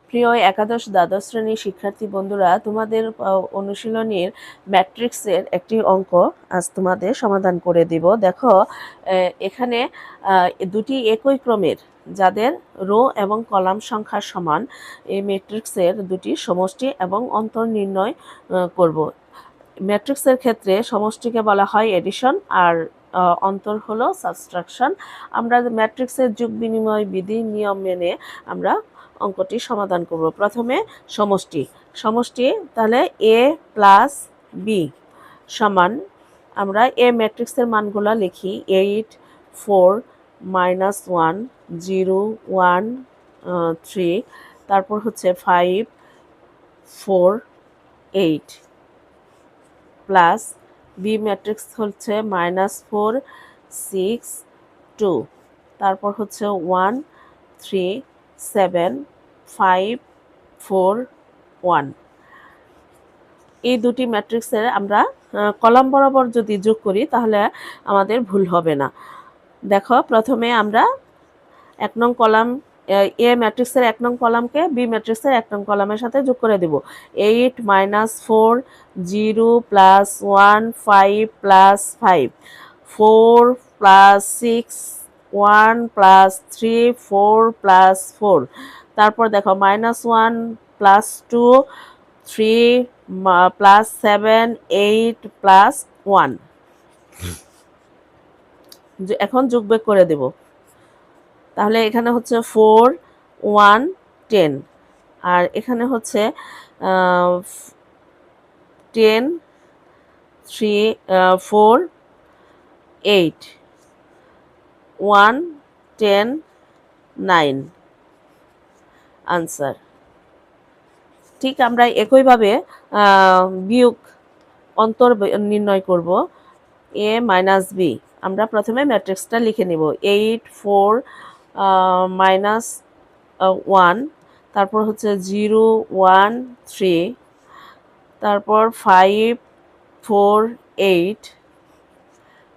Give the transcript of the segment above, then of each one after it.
প্রিয় একাদশ দ্বাদশ শ্রেণীর শিক্ষার্থী বন্ধুরা, তোমাদের অনুশীলনীর ম্যাট্রিক্সের একটি অঙ্ক আজ তোমাদের সমাধান করে দিব। দেখো, এখানে দুটি একই ক্রমের যাদের রো এবং কলাম সংখ্যা সমান এই ম্যাট্রিক্সের দুটি সমষ্টি এবং অন্তর নির্ণয় করব। ম্যাট্রিক্সের ক্ষেত্রে সমষ্টিকে বলা হয় এডিশন আর অন্তর হলো সাবট্রাকশন। আমরা ম্যাট্রিক্সের যুগ বিনিময় বিধি নিয়ম মেনে আমরা অঙ্কটি সমাধান করব। প্রথমে সমষ্টি তাহলে a প্লাস বি সমান, আমরা এ ম্যাট্রিক্সের মানগুলো লিখি 8 4 -1 0 1 3, তারপর হচ্ছে 5 4 8 প্লাস বি ম্যাট্রিক্স হচ্ছে -4 6 2, তারপর হচ্ছে 1 3 7 5 4 1। এই দুটি ম্যাট্রিক্সের আমরা কলাম বরাবর যদি যোগ করি তাহলে আমাদের ভুল হবে না। দেখো, প্রথমে আমরা 1 নং কলাম এ ম্যাট্রিক্সের 1 নং কলামকে বি ম্যাট্রিক্সের 1 নং কলামের সাথে যোগ করে দেব। 8 -4 0 + 1 5 + 5 4 + 6 1 + 3 4 + 4, তারপর দেখো -1 + 2 3 + 7 8 + 1। এখন যোগবিয়োগ করে দেব। তাহলে এখানে হচ্ছে 4 1 10, আর এখানে হচ্ছে 10 3 4 8 1 10 9 আনসার। ঠিক আমরা একইভাবে বিয়োগ অন্তর নির্ণয় করব। a মাইনাস বি, আমরা প্রথমে ম্যাট্রিক্সটা লিখে নিব। 8 4 -1, তারপর হচ্ছে 0 1 3, তারপর 5 4 8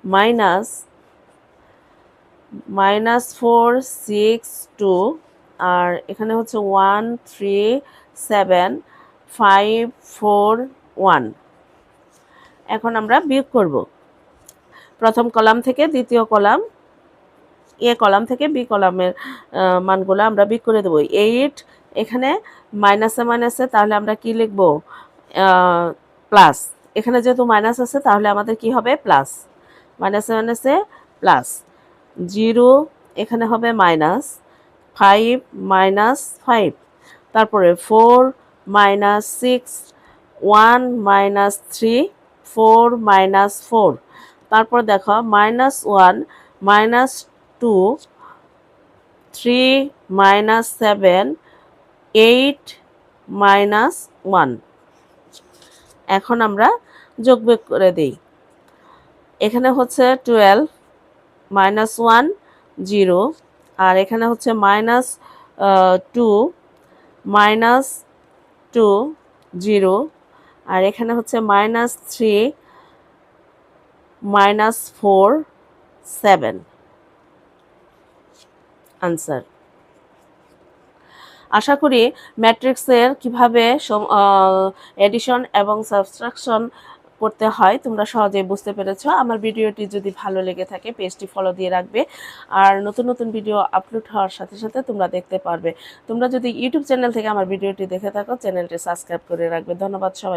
-4 6 2, আর এখানে হচ্ছে 1 3 7 5 4 1। এখন আমরা বিয়োগ করব প্রথম কলাম থেকে দ্বিতীয় কলাম, এ কলাম থেকে বি কলামের মানগুলো আমরা বিয়োগ করে দেব। 8 এখানে মাইনাসে তাহলে আমরা কি লিখব? প্লাস। এখানে যেহেতু মাইনাস আছে তাহলে আমাদের কি হবে? প্লাস। মাইনাসে প্লাস। 0 এখানে হবে মাইনাস, 5 -5, তারপরে 4 -6 1 -3 4 -4, তারপর দেখো -1 -2 3 -7 8 -1। এখন আমরা যোগবিয়োগ করে দিই। এখানে হচ্ছে 12 -1 0, আর এখানে হচ্ছে -2 -2 0, আর এখানে হচ্ছে -3 -4 7 আনসার। আশা করি ম্যাট্রিক্সের কিভাবে এডিশন এবং সাবট্রাকশন করতে হয় তোমরা সহজেই বুঝতে পেরেছো। আমার ভিডিওটি যদি ভালো লেগে থাকে পেজটি ফলো দিয়ে রাখবে, আর নতুন নতুন ভিডিও আপলোড হওয়ার সাথে সাথে তোমরা দেখতে পারবে। তোমরা যদি ইউটিউব চ্যানেল থেকে আমার ভিডিওটি দেখে থাকো চ্যানেলটি সাবস্ক্রাইব করে রাখবে। ধন্যবাদ সবাই।